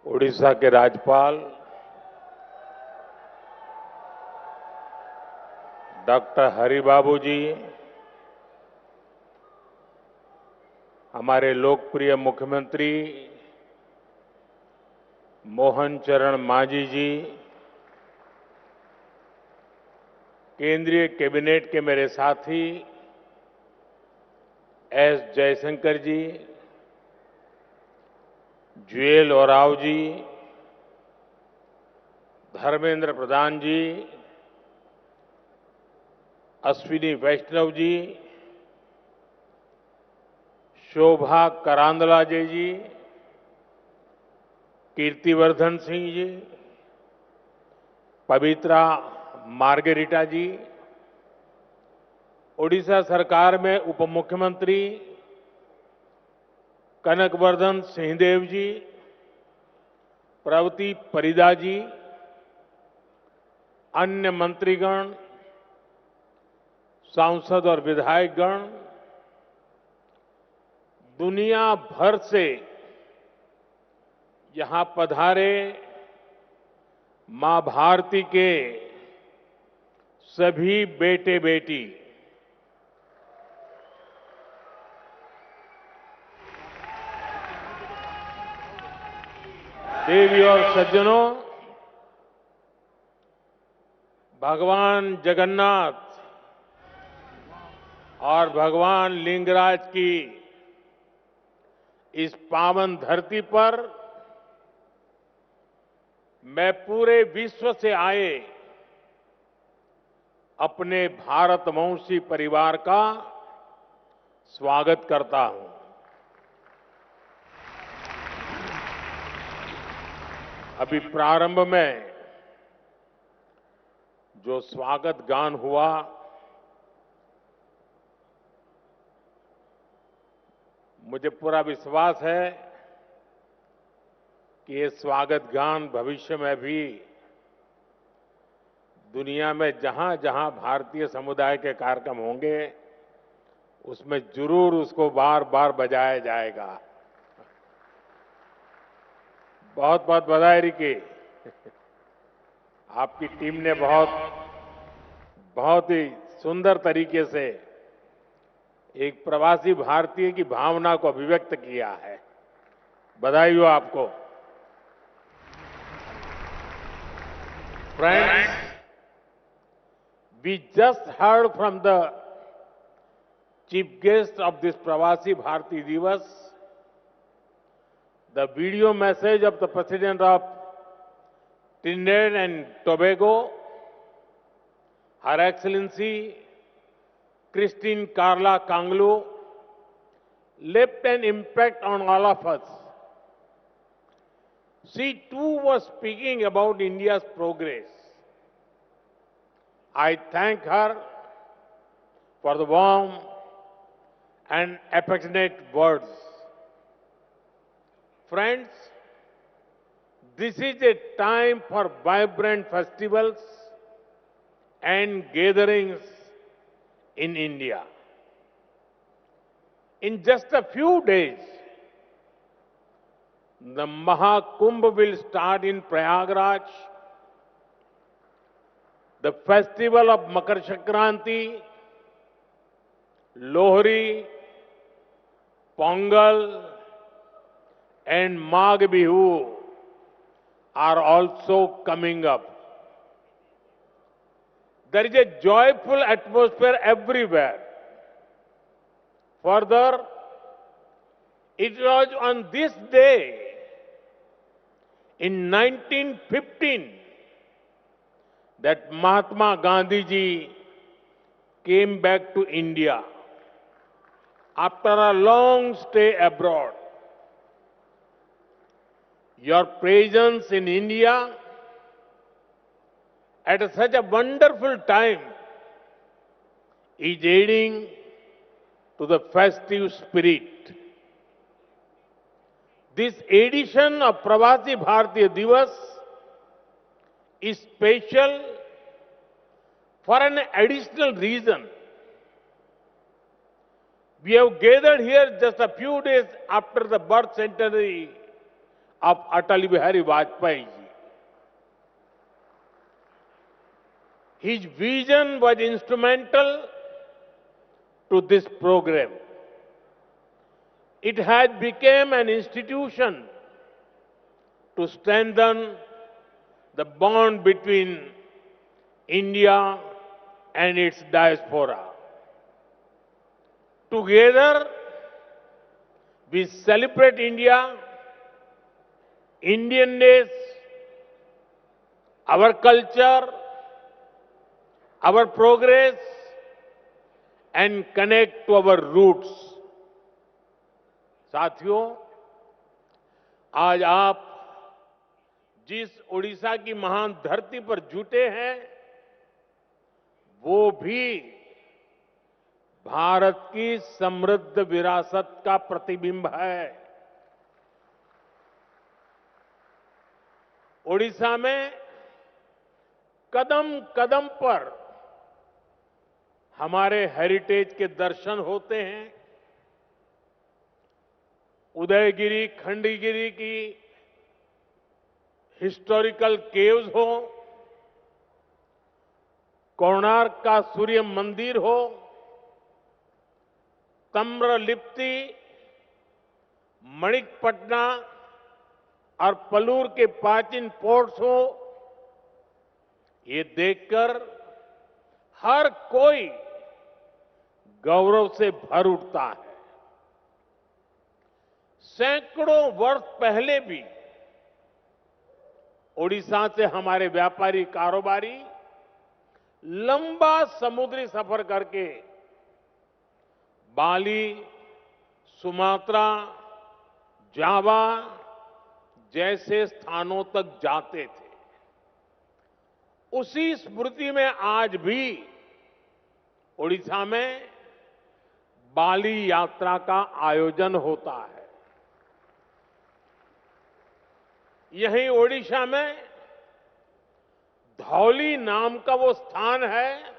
उड़ीसा के राज्यपाल डॉक्टर हरिबाबू जी, हमारे लोकप्रिय मुख्यमंत्री मोहन चरण मांझी जी, केंद्रीय कैबिनेट के मेरे साथी एस जयशंकर जी, जुएल ओराव जी, धर्मेंद्र प्रधान जी, अश्विनी वैष्णव जी, शोभा करांदलाजे जी, कीर्तिवर्धन सिंह जी, पवित्रा मार्गेरिटा जी, ओडिशा सरकार में उप मुख्यमंत्री कनकवर्धन सिंहदेव जी, प्रवती परिदा जी, अन्य मंत्रीगण, सांसद और विधायकगण, दुनिया भर से यहां पधारे मां भारती के सभी बेटे बेटी, देवी और सज्जनों, भगवान जगन्नाथ और भगवान लिंगराज की इस पावन धरती पर मैं पूरे विश्व से आए अपने भारतवंशी परिवार का स्वागत करता हूं। अभी प्रारंभ में जो स्वागत गान हुआ, मुझे पूरा विश्वास है कि ये स्वागत गान भविष्य में भी दुनिया में जहां जहां भारतीय समुदाय के कार्यक्रम होंगे उसमें जरूर उसको बार बार बजाया जाएगा। बहुत बहुत बधाई रिकी। आपकी टीम ने बहुत ही सुंदर तरीके से एक प्रवासी भारतीय की भावना को अभिव्यक्त किया है। बधाई हो आपको। Friends, we just heard from the chief guest of this Pravasi Bharati Divas the video message of the President of Trinidad and Tobago, Her Excellency Christine Carla Kanglu, left an impact on all of us. She too was speaking about India's progress. I thank her for the warm and affectionate words. Friends, this is a time for vibrant festivals and gatherings in India. In just a few days, the Mahakumbh will start in Prayagraj. The festival of Makar Sankranti, Lohri, Pongal, and Magh Bihu are also coming up. There is a joyful atmosphere everywhere. Further, it was on this day in 1915 that Mahatma Gandhi ji came back to India after a long stay abroad. Your presence in India at such a wonderful time is aiding to the festive spirit. This edition of Pravasi Bharatiya Divas is special for an additional reason. We have gathered here just a few days after the birth centenary of Atal Bihari Vajpayee ji. His vision was instrumental to this program. It has become an institution to strengthen the bond between India and its diaspora. Together, we celebrate India, Indianness, our culture, our progress, and connect to our roots. साथियों, आज आप जिस ओडिशा की महान धरती पर जुटे हैं, वो भी भारत की समृद्ध विरासत का प्रतिबिंब है। ओडिशा में कदम कदम पर हमारे हेरिटेज के दर्शन होते हैं। उदयगिरी, खंडगिरी की हिस्टोरिकल केव्स हो, कोणार्क का सूर्य मंदिर हो, ताम्रलिप्ति, मणिकपटना और पलूर के प्राचीन पोर्ट्स हो, ये देखकर हर कोई गौरव से भर उठता है। सैकड़ों वर्ष पहले भी ओडिशा से हमारे व्यापारी कारोबारी लंबा समुद्री सफर करके बाली, सुमात्रा, जावा जैसे स्थानों तक जाते थे। उसी स्मृति में आज भी ओडिशा में बाली यात्रा का आयोजन होता है। यहीं ओडिशा में धौली नाम का वो स्थान है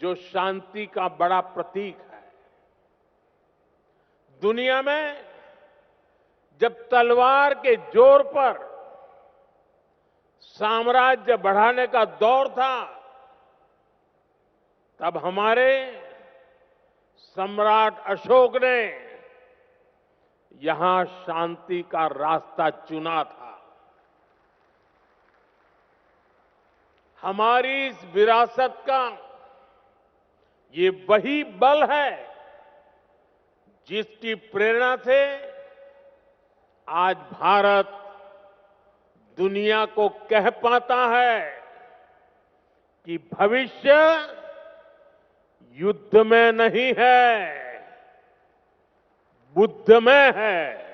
जो शांति का बड़ा प्रतीक है। दुनिया में जब तलवार के जोर पर साम्राज्य बढ़ाने का दौर था, तब हमारे सम्राट अशोक ने यहां शांति का रास्ता चुना था। हमारी इस विरासत का ये वही बल है जिसकी प्रेरणा से आज भारत दुनिया को कह पाता है कि भविष्य युद्ध में नहीं है, बुद्ध में है।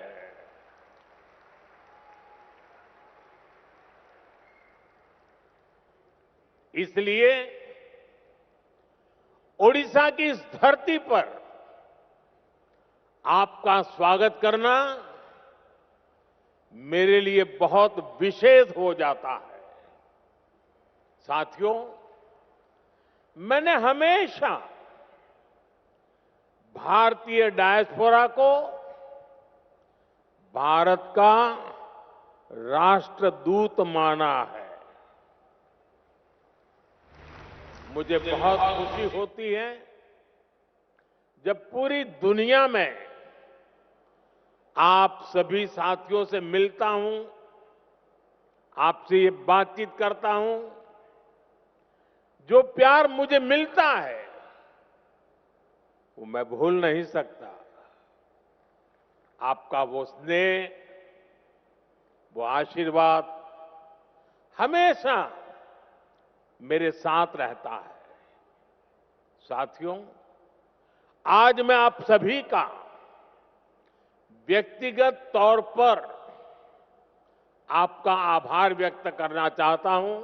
इसलिए ओडिशा की इस धरती पर आपका स्वागत करना मेरे लिए बहुत विशेष हो जाता है। साथियों, मैंने हमेशा भारतीय डायस्पोरा को भारत का राष्ट्रदूत माना है। मुझे बहुत खुशी होती है जब पूरी दुनिया में आप सभी साथियों से मिलता हूं, आपसे ये बातचीत करता हूं। जो प्यार मुझे मिलता है वो मैं भूल नहीं सकता। आपका वो स्नेह, वो आशीर्वाद हमेशा मेरे साथ रहता है। साथियों, आज मैं आप सभी का व्यक्तिगत तौर पर आपका आभार व्यक्त करना चाहता हूं।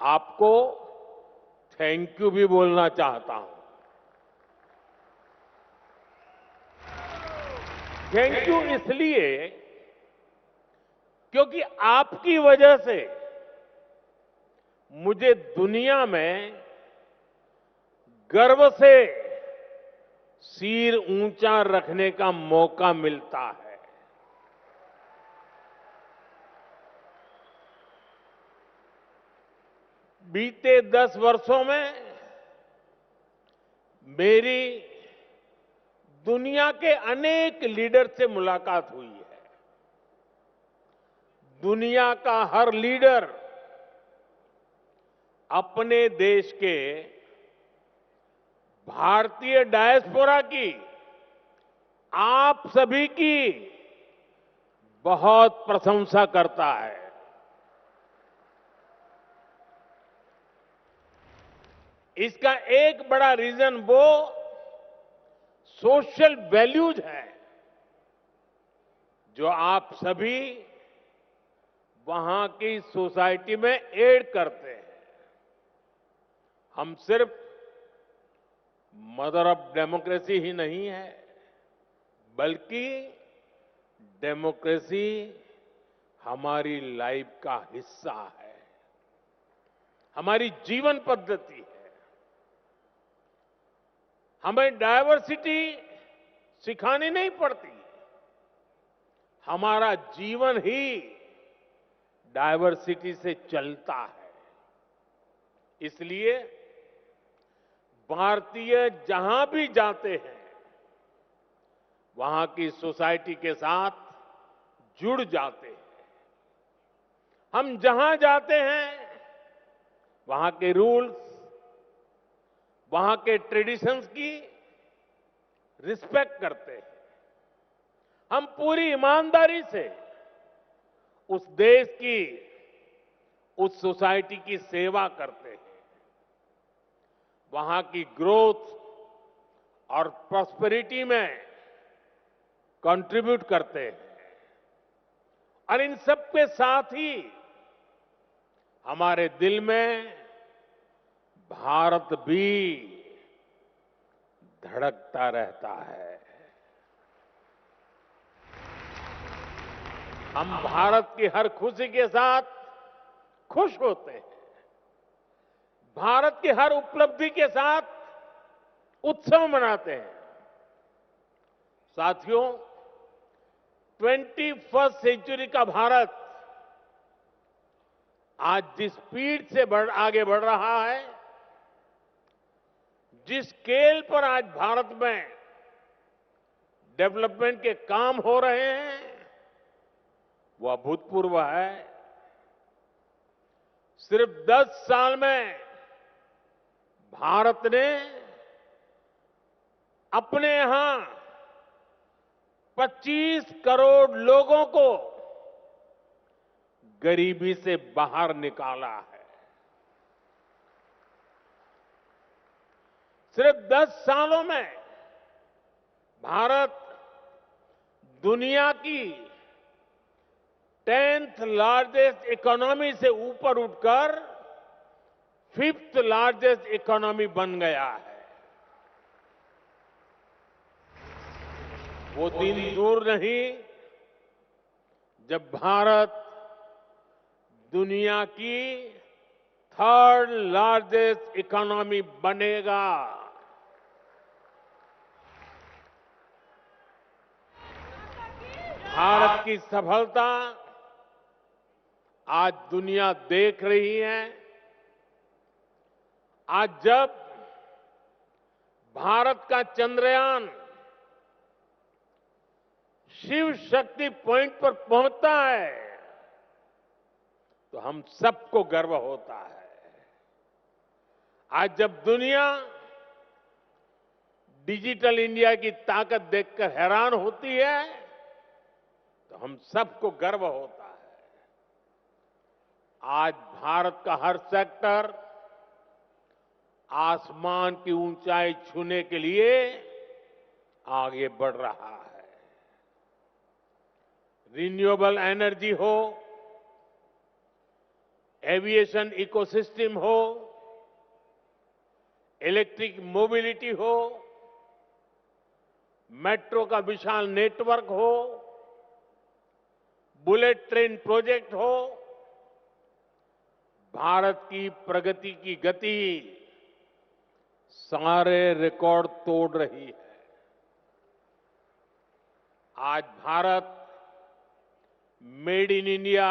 आपको थैंक यू भी बोलना चाहता हूं। थैंक यू इसलिए क्योंकि आपकी वजह से मुझे दुनिया में गर्व से सिर ऊंचा रखने का मौका मिलता है। बीते 10 वर्षों में मेरी दुनिया के अनेक लीडर से मुलाकात हुई है। दुनिया का हर लीडर अपने देश के भारतीय डायस्पोरा की, आप सभी की बहुत प्रशंसा करता है। इसका एक बड़ा रीजन वो सोशल वैल्यूज है जो आप सभी वहां की सोसाइटी में ऐड करते हैं। हम सिर्फ मदर ऑफ डेमोक्रेसी ही नहीं है, बल्कि डेमोक्रेसी हमारी लाइफ का हिस्सा है, हमारी जीवन पद्धति है। हमें डायवर्सिटी सिखानी नहीं पड़ती, हमारा जीवन ही डायवर्सिटी से चलता है। इसलिए भारतीय जहां भी जाते हैं वहां की सोसाइटी के साथ जुड़ जाते हैं। हम जहां जाते हैं वहां के रूल्स, वहां के ट्रेडिशंस की रिस्पेक्ट करते हैं। हम पूरी ईमानदारी से उस देश की, उस सोसाइटी की सेवा करते हैं। वहां की ग्रोथ और प्रॉस्पेरिटी में कंट्रीब्यूट करते हैं। और इन सब के साथ ही हमारे दिल में भारत भी धड़कता रहता है। हम भारत की हर खुशी के साथ खुश होते हैं। भारत की हर उपलब्धि के साथ उत्सव मनाते हैं। साथियों, 21st सेंचुरी का भारत आज जिस स्पीड से आगे बढ़ रहा है, जिस स्केल पर आज भारत में डेवलपमेंट के काम हो रहे हैं, वो अभूतपूर्व है। सिर्फ 10 साल में भारत ने अपने यहां 25 करोड़ लोगों को गरीबी से बाहर निकाला है। सिर्फ 10 सालों में भारत दुनिया की 10th लार्जेस्ट इकोनॉमी से ऊपर उठकर 5th लार्जेस्ट इकोनॉमी बन गया है। वो दिन दूर नहीं जब भारत दुनिया की 3rd लार्जेस्ट इकोनॉमी बनेगा। भारत की सफलता आज दुनिया देख रही है। आज जब भारत का चंद्रयान शिव शक्ति पॉइंट पर पहुंचता है तो हम सबको गर्व होता है। आज जब दुनिया डिजिटल इंडिया की ताकत देखकर हैरान होती है तो हम सबको गर्व होता है। आज भारत का हर सेक्टर आसमान की ऊंचाई छूने के लिए आगे बढ़ रहा है। रिन्यूएबल एनर्जी हो, एविएशन इकोसिस्टम हो, इलेक्ट्रिक मोबिलिटी हो, मेट्रो का विशाल नेटवर्क हो, बुलेट ट्रेन प्रोजेक्ट हो, भारत की प्रगति की गति सारे रिकॉर्ड तोड़ रही है। आज Bharat made in India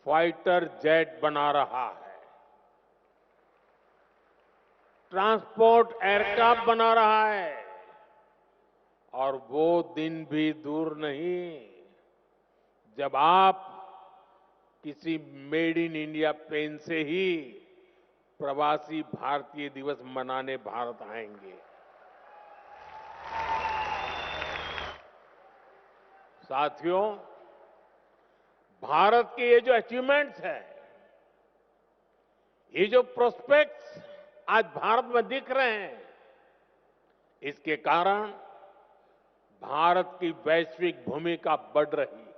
fighter jet बना रहा है। ट्रांसपोर्ट एयरक्राफ्ट बना रहा है और वो दिन भी दूर नहीं जब आप किसी मेड इन इंडिया प्लेन से ही प्रवासी भारतीय दिवस मनाने भारत आएंगे। साथियों, भारत के ये जो अचीवमेंट्स हैं, ये जो प्रोस्पेक्ट्स आज भारत में दिख रहे हैं, इसके कारण भारत की वैश्विक भूमिका बढ़ रही है।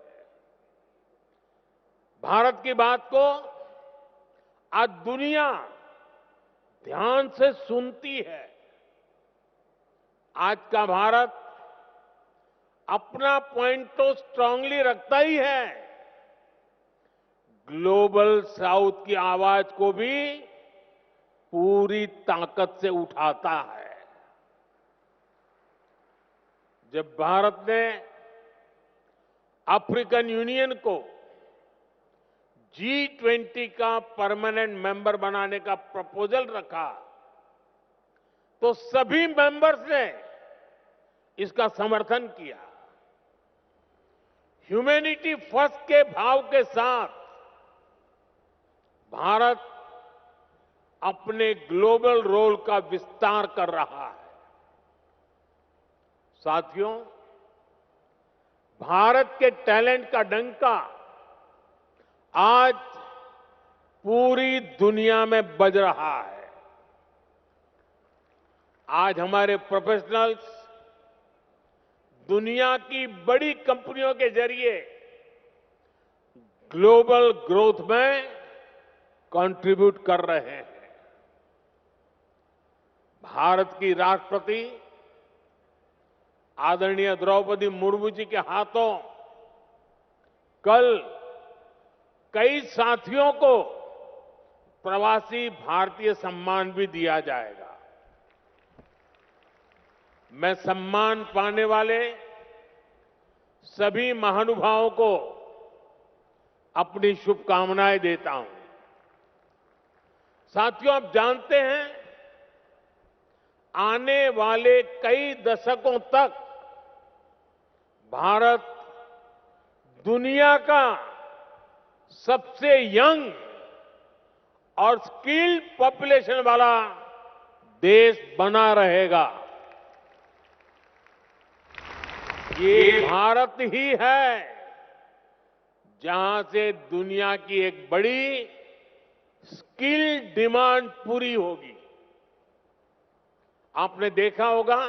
भारत की बात को आज दुनिया ध्यान से सुनती है। आज का भारत अपना पॉइंट तो स्ट्रांगली रखता ही है, ग्लोबल साउथ की आवाज को भी पूरी ताकत से उठाता है। जब भारत ने अफ्रीकन यूनियन को G20 का परमानेंट मेंबर बनाने का प्रपोजल रखा, तो सभी मेंबर्स ने इसका समर्थन किया। ह्यूमैनिटी फर्स्ट के भाव के साथ भारत अपने ग्लोबल रोल का विस्तार कर रहा है। साथियों, भारत के टैलेंट का डंका आज पूरी दुनिया में बज रहा है। आज हमारे प्रोफेशनल्स दुनिया की बड़ी कंपनियों के जरिए ग्लोबल ग्रोथ में कंट्रीब्यूट कर रहे हैं। भारत की राष्ट्रपति आदरणीय द्रौपदी मुर्मू जी के हाथों कल कई साथियों को प्रवासी भारतीय सम्मान भी दिया जाएगा। मैं सम्मान पाने वाले सभी महानुभावों को अपनी शुभकामनाएं देता हूं। साथियों, आप जानते हैं, आने वाले कई दशकों तक भारत दुनिया का सबसे यंग और स्किल्ड पॉपुलेशन वाला देश बना रहेगा। ये भारत ही है जहां से दुनिया की एक बड़ी स्किल डिमांड पूरी होगी। आपने देखा होगा,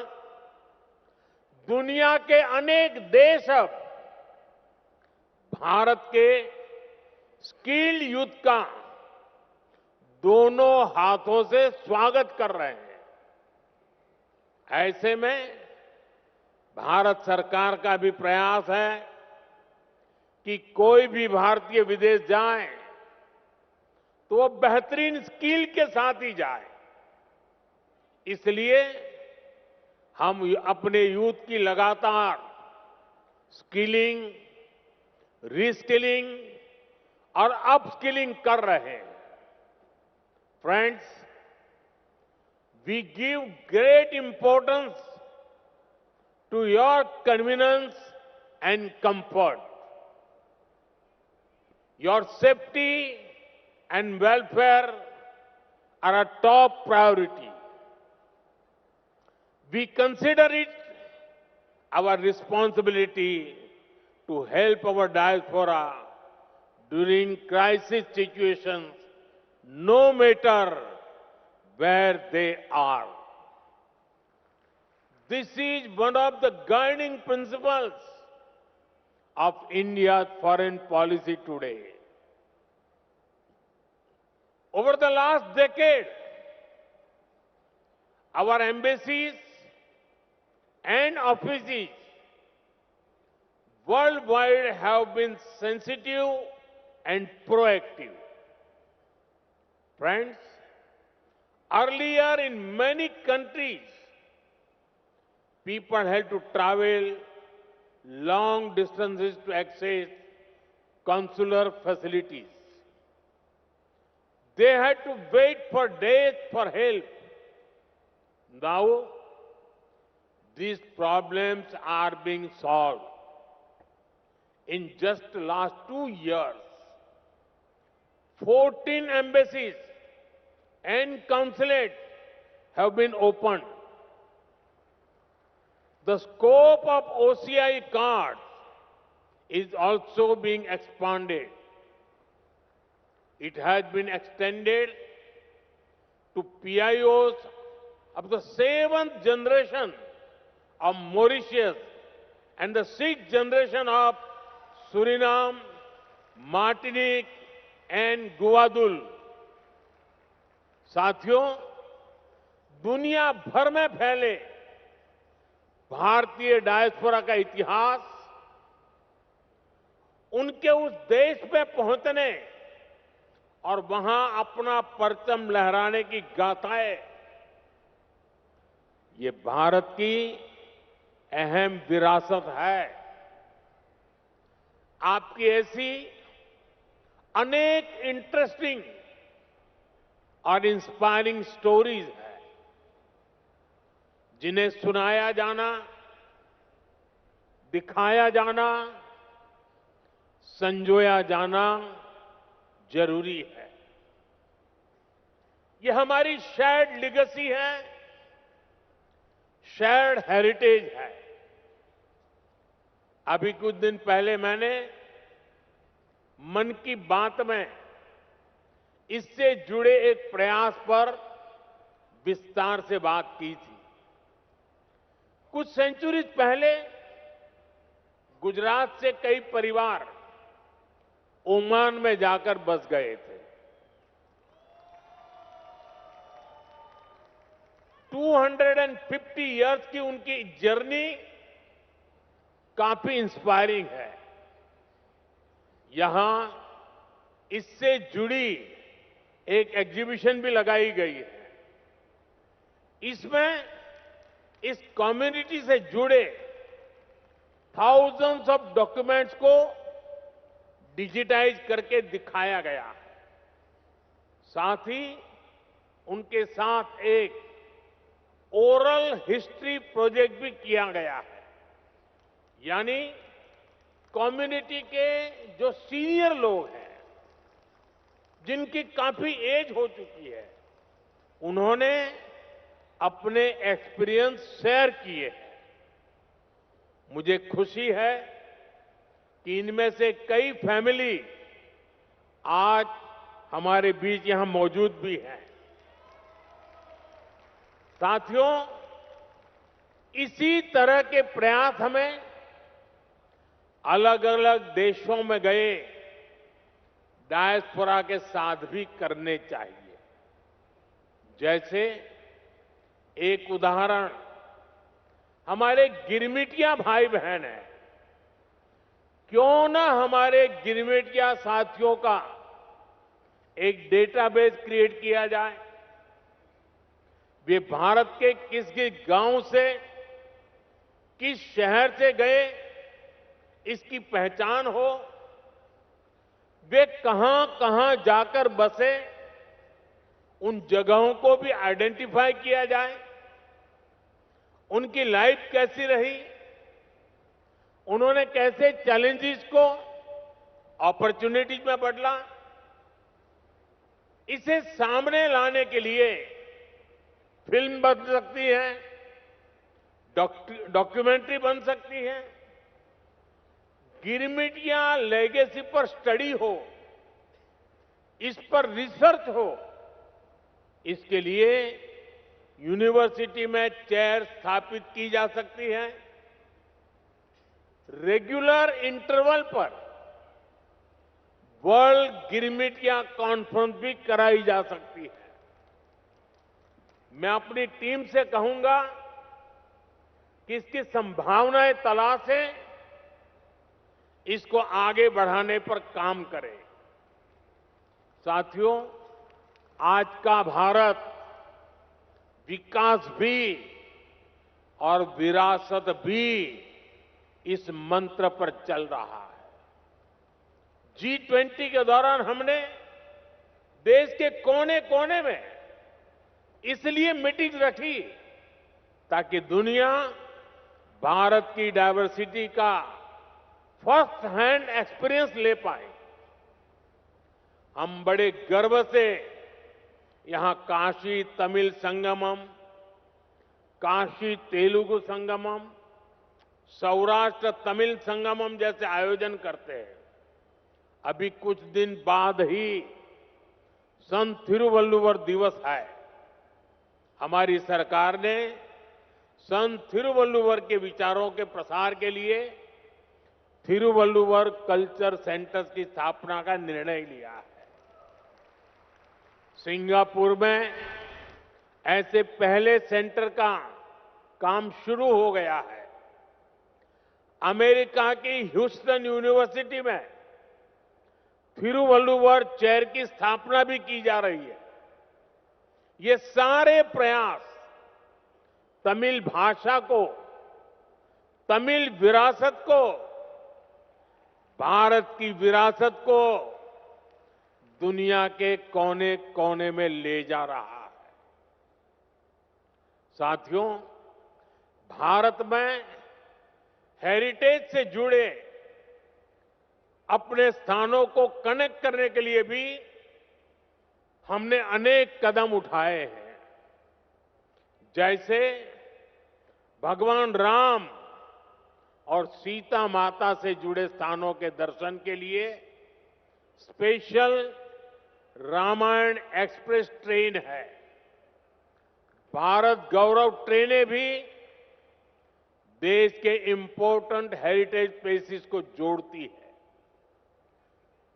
दुनिया के अनेक देश अब भारत के स्किल्ड यूथ का दोनों हाथों से स्वागत कर रहे हैं। ऐसे में भारत सरकार का भी प्रयास है कि कोई भी भारतीय विदेश जाए तो वो बेहतरीन स्किल के साथ ही जाए। इसलिए हम अपने यूथ की लगातार स्किलिंग, रीस्किलिंग और अपस्किलिंग कर रहे हैं। Friends, we give great importance to your convenience and comfort. Your safety and welfare are a top priority. We consider it our responsibility to help our diaspora during crisis situations, no matter where they are. This is one of the guiding principles of India's foreign policy today. Over the last decade, our embassies and offices worldwide have been sensitive and proactive. Friends, earlier in many countries, people had to travel long distances to access consular facilities. They had to wait for days for help Now, these problems are being solved. In just the last 2 years, 14 embassies and consulates have been opened. The scope of OCI cards is also being expanded. It has been extended to PIOs of the 7th generation of Mauritius and the 6th generation of Suriname, Martinique and Guadeloupe. साथियों, दुनिया भर में फैले भारतीय diaspora का इतिहास उनके उस देश में पहुंचने और वहां अपना परचम लहराने की गाथाएं, ये भारत की अहम विरासत है। आपकी ऐसी अनेक इंटरेस्टिंग और इंस्पायरिंग स्टोरीज है, जिन्हें सुनाया जाना, दिखाया जाना, संजोया जाना जरूरी है। ये हमारी शेयर्ड लेगेसी है, शेयर्ड हेरिटेज है। अभी कुछ दिन पहले मैंने मन की बात में इससे जुड़े एक प्रयास पर विस्तार से बात की थी। कुछ सेंचुरीज पहले गुजरात से कई परिवार ओमान में जाकर बस गए थे। 250 इयर्स की उनकी जर्नी काफी इंस्पायरिंग है। यहां इससे जुड़ी एक एग्जीबिशन भी लगाई गई है। इसमें इस कम्युनिटी से जुड़े थाउजेंड्स ऑफ डॉक्यूमेंट्स को डिजिटाइज करके दिखाया गया है। साथ ही उनके साथ एक ओरल हिस्ट्री प्रोजेक्ट भी किया गया है। यानी कम्युनिटी के जो सीनियर लोग हैं, जिनकी काफी एज हो चुकी है, उन्होंने अपने एक्सपीरियंस शेयर किए हैं। मुझे खुशी है कि इनमें से कई फैमिली आज हमारे बीच यहां मौजूद भी हैं। साथियों, इसी तरह के प्रयास हमें अलग अलग देशों में गए डायस्पोरा के साथ भी करने चाहिए। जैसे एक उदाहरण हमारे गिरमिटिया भाई बहन हैं। क्यों ना हमारे गिरमिटिया साथियों का एक डेटाबेस क्रिएट किया जाए। वे भारत के किस किस गांव से, किस शहर से गए, इसकी पहचान हो। वे कहां कहां जाकर बसे, उन जगहों को भी आइडेंटिफाई किया जाए। उनकी लाइफ कैसी रही, उन्होंने कैसे चैलेंजेस को अपॉर्चुनिटीज में बदला, इसे सामने लाने के लिए फिल्म बन सकती है, डॉक्यूमेंट्री बन सकती है। गिरमिटिया लेगेसी पर स्टडी हो, इस पर रिसर्च हो, इसके लिए यूनिवर्सिटी में चेयर स्थापित की जा सकती है। रेगुलर इंटरवल पर वर्ल्ड गिरमिटिया कॉन्फ्रेंस भी कराई जा सकती है। मैं अपनी टीम से कहूंगा कि इसकी संभावनाएं तलाशें, इसको आगे बढ़ाने पर काम करें। साथियों, आज का भारत विकास भी और विरासत भी इस मंत्र पर चल रहा है। G20 के दौरान हमने देश के कोने कोने में इसलिए मीटिंग रखी ताकि दुनिया भारत की डायवर्सिटी का फर्स्ट हैंड एक्सपीरियंस ले पाए। हम बड़े गर्व से यहां काशी तमिल संगमम, काशी तेलुगु संगमम, सौराष्ट्र तमिल संगमम जैसे आयोजन करते हैं। अभी कुछ दिन बाद ही संत थिरुवल्लुवर दिवस है। हमारी सरकार ने संत थिरुवल्लुवर के विचारों के प्रसार के लिए थिरुवल्लुवर कल्चर सेंटर्स की स्थापना का निर्णय लिया है। सिंगापुर में ऐसे पहले सेंटर का काम शुरू हो गया है। अमेरिका की ह्यूस्टन यूनिवर्सिटी में थिरुवल्लुवर चेयर की स्थापना भी की जा रही है। ये सारे प्रयास तमिल भाषा को, तमिल विरासत को, भारत की विरासत को दुनिया के कोने कोने में ले जा रहा है। साथियों, भारत में हेरिटेज से जुड़े अपने स्थानों को कनेक्ट करने के लिए भी हमने अनेक कदम उठाए हैं। जैसे भगवान राम और सीता माता से जुड़े स्थानों के दर्शन के लिए स्पेशल रामायण एक्सप्रेस ट्रेन है। भारत गौरव ट्रेनें भी देश के इंपॉर्टेंट हेरिटेज प्लेसेस को जोड़ती है।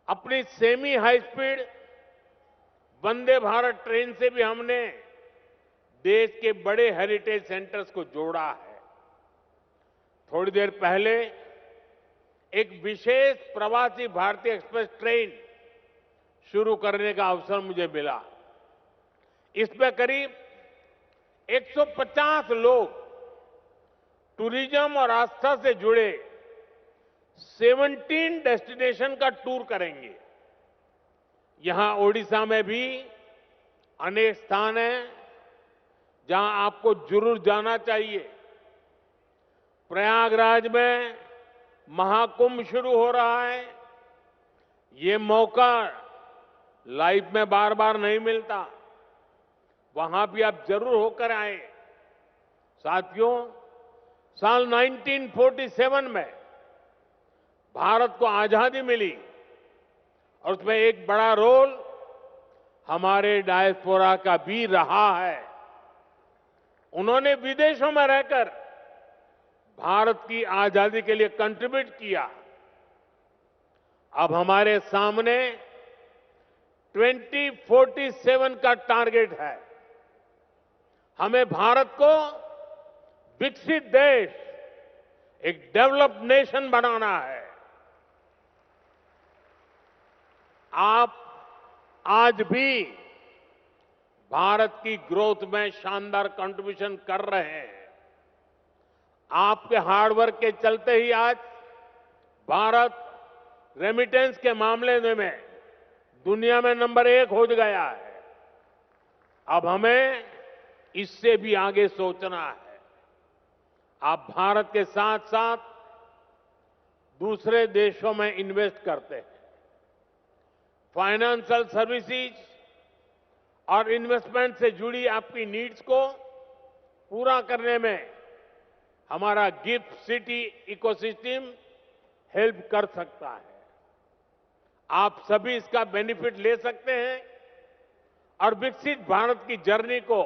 अपनी semi high speed Vande Bharat train से भी हमने देश के बड़े हेरिटेज सेंटर्स को जोड़ा है। थोड़ी देर पहले एक विशेष प्रवासी भारतीय एक्सप्रेस ट्रेन शुरू करने का अवसर मुझे मिला। इसमें करीब 150 लोग टूरिज्म और आस्था से जुड़े 17 डेस्टिनेशन का टूर करेंगे। यहां ओडिशा में भी अनेक स्थान हैं जहां आपको जरूर जाना चाहिए। प्रयागराज में महाकुंभ शुरू हो रहा है। ये मौका लाइफ में बार बार नहीं मिलता। वहां भी आप जरूर होकर आए। साथियों, साल 1947 में भारत को आजादी मिली और उसमें एक बड़ा रोल हमारे डायस्पोरा का भी रहा है। उन्होंने विदेशों में रहकर भारत की आजादी के लिए कंट्रीब्यूट किया। अब हमारे सामने 2047 का टारगेट है। हमें भारत को विकसित देश, एक डेवलप्ड नेशन बनाना है। आप आज भी भारत की ग्रोथ में शानदार कंट्रीब्यूशन कर रहे हैं। आपके हार्डवर्क के चलते ही आज भारत रेमिटेंस के मामले में दुनिया में नंबर 1 हो गया है। अब हमें इससे भी आगे सोचना है। आप भारत के साथ साथ दूसरे देशों में इन्वेस्ट करते हैं। फाइनेंशियल सर्विसेज और इन्वेस्टमेंट से जुड़ी आपकी नीड्स को पूरा करने में हमारा गिफ्ट सिटी इकोसिस्टम हेल्प कर सकता है। आप सभी इसका बेनिफिट ले सकते हैं और विकसित भारत की जर्नी को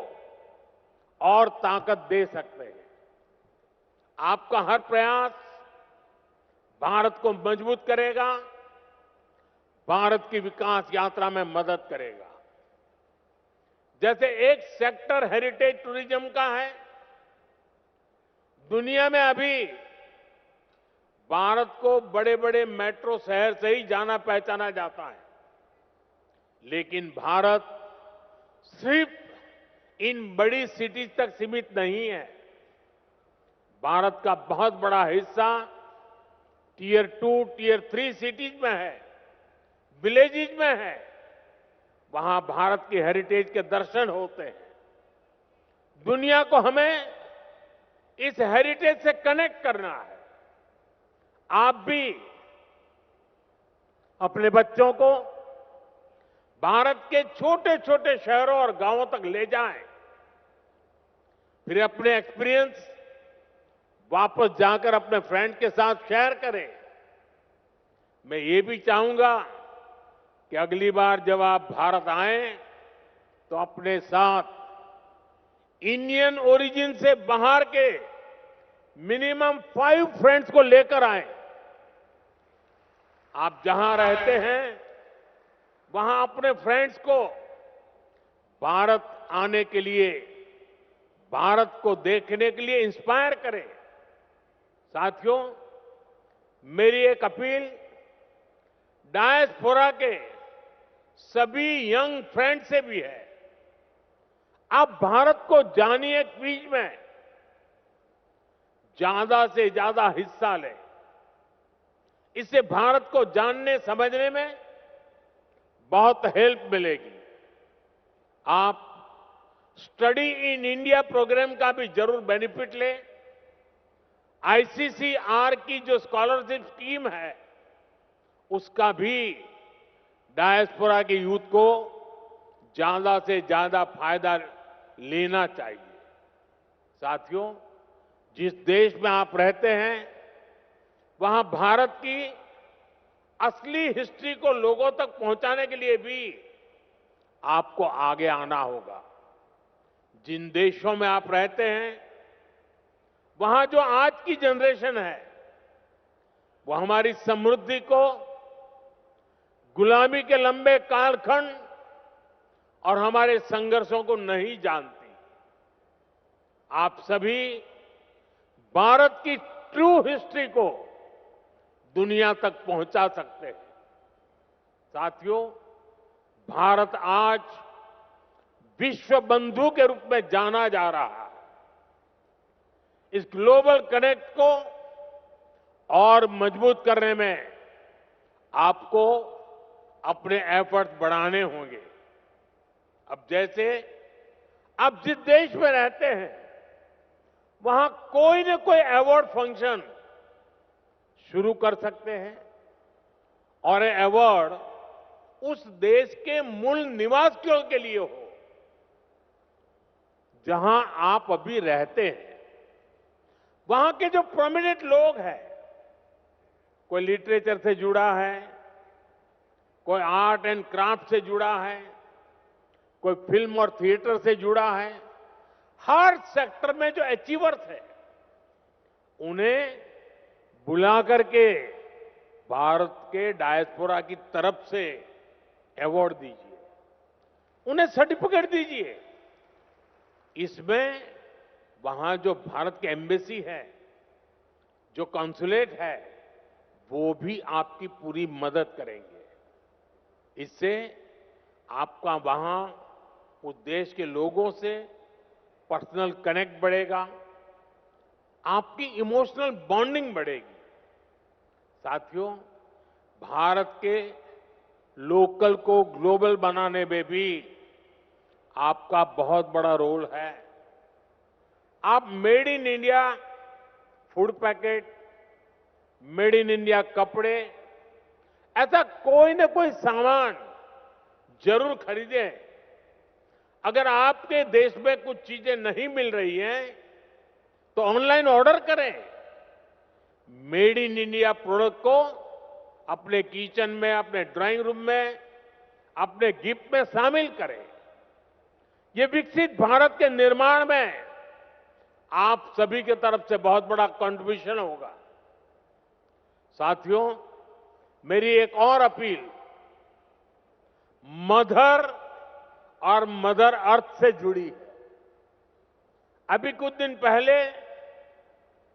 और ताकत दे सकते हैं। आपका हर प्रयास भारत को मजबूत करेगा, भारत की विकास यात्रा में मदद करेगा। जैसे एक सेक्टर हेरिटेज टूरिज्म का है। दुनिया में अभी भारत को बड़े बड़े मेट्रो शहर से ही जाना पहचाना जाता है, लेकिन भारत सिर्फ इन बड़ी सिटीज तक सीमित नहीं है। भारत का बहुत बड़ा हिस्सा टियर 2, टियर 3 सिटीज में है, विलेजेज में है। वहां भारत की हेरिटेज के दर्शन होते हैं। दुनिया को हमें इस हेरिटेज से कनेक्ट करना है। आप भी अपने बच्चों को भारत के छोटे छोटे शहरों और गांवों तक ले जाएं, फिर अपने एक्सपीरियंस वापस जाकर अपने फ्रेंड के साथ शेयर करें। मैं ये भी चाहूंगा कि अगली बार जब आप भारत आएं तो अपने साथ इंडियन ओरिजिन से बाहर के मिनिमम 5 फ्रेंड्स को लेकर आएं। आप जहां रहते हैं वहां अपने फ्रेंड्स को भारत आने के लिए, भारत को देखने के लिए इंस्पायर करें। साथियों, मेरी एक अपील डायस्पोरा के सभी यंग फ्रेंड से भी है। आप भारत को जानिए, क्विज में ज्यादा से ज्यादा हिस्सा लें। इससे भारत को जानने समझने में बहुत हेल्प मिलेगी। आप स्टडी इन इंडिया प्रोग्राम का भी जरूर बेनिफिट लें। आईसीसीआर की जो स्कॉलरशिप स्कीम है उसका भी डायस्पोरा के यूथ को ज्यादा से ज्यादा फायदा लेना चाहिए। साथियों, जिस देश में आप रहते हैं वहां भारत की असली हिस्ट्री को लोगों तक पहुंचाने के लिए भी आपको आगे आना होगा। जिन देशों में आप रहते हैं वहां जो आज की जनरेशन है वो हमारी समृद्धि को, गुलामी के लंबे कालखंड और हमारे संघर्षों को नहीं जानती। आप सभी भारत की ट्रू हिस्ट्री को दुनिया तक पहुंचा सकते हैं। साथियों, भारत आज विश्व बंधु के रूप में जाना जा रहा है। इस ग्लोबल कनेक्ट को और मजबूत करने में आपको अपने एफर्ट्स बढ़ाने होंगे। अब जैसे आप जिस देश में रहते हैं वहां कोई न कोई अवार्ड फंक्शन शुरू कर सकते हैं और ये अवार्ड उस देश के मूल निवासियों के लिए हो जहां आप अभी रहते हैं। वहां के जो प्रोमिनेंट लोग हैं, कोई लिटरेचर से जुड़ा है, कोई आर्ट एंड क्राफ्ट से जुड़ा है, कोई फिल्म और थिएटर से जुड़ा है, हर सेक्टर में जो अचीवर्स है उन्हें बुला करके भारत के डायस्पोरा की तरफ से अवार्ड दीजिए, उन्हें सर्टिफिकेट दीजिए। इसमें वहां जो भारत के एम्बेसी है, जो कॉन्सुलेट है, वो भी आपकी पूरी मदद करेंगे। इससे आपका वहां उस देश के लोगों से पर्सनल कनेक्ट बढ़ेगा, आपकी इमोशनल बॉन्डिंग बढ़ेगी। साथियों, भारत के लोकल को ग्लोबल बनाने में भी आपका बहुत बड़ा रोल है। आप made in India food packet, made in India कपड़े, ऐसा कोई न कोई सामान जरूर खरीदें। अगर आपके देश में कुछ चीजें नहीं मिल रही हैं तो ऑनलाइन ऑर्डर करें। मेड इन इंडिया प्रोडक्ट को अपने किचन में, अपने ड्राइंग रूम में, अपने गिफ्ट में शामिल करें। ये विकसित भारत के निर्माण में आप सभी की तरफ से बहुत बड़ा कंट्रीब्यूशन होगा। साथियों, मेरी एक और अपील मदर और मदर अर्थ से जुड़ी है। अभी कुछ दिन पहले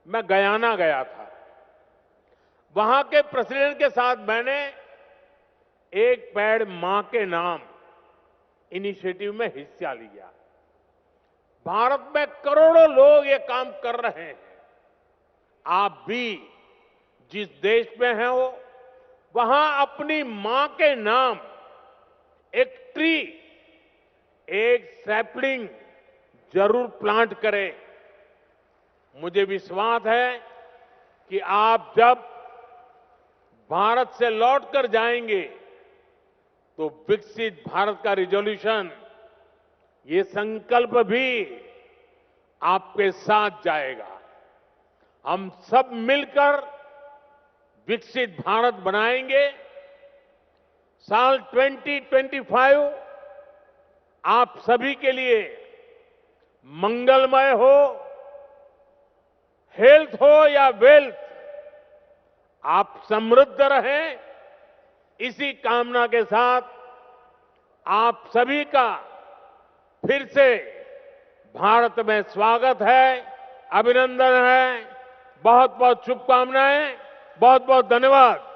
मैं गयाना गया था। वहां के प्रेसिडेंट के साथ मैंने एक पेड़ मां के नाम इनिशिएटिव में हिस्सा लिया। भारत में करोड़ों लोग ये काम कर रहे हैं। आप भी जिस देश में हैं हो वहां अपनी मां के नाम एक ट्री, एक सैपलिंग जरूर प्लांट करें। मुझे विश्वास है कि आप जब भारत से लौटकर जाएंगे तो विकसित भारत का रिजोल्यूशन, ये संकल्प भी आपके साथ जाएगा। हम सब मिलकर विकसित भारत बनाएंगे। साल 2025 आप सभी के लिए मंगलमय हो, हेल्थ हो या वेल्थ, आप समृद्ध रहें, इसी कामना के साथ आप सभी का फिर से भारत में स्वागत है, अभिनंदन है। बहुत बहुत शुभकामनाएं, बहुत बहुत धन्यवाद।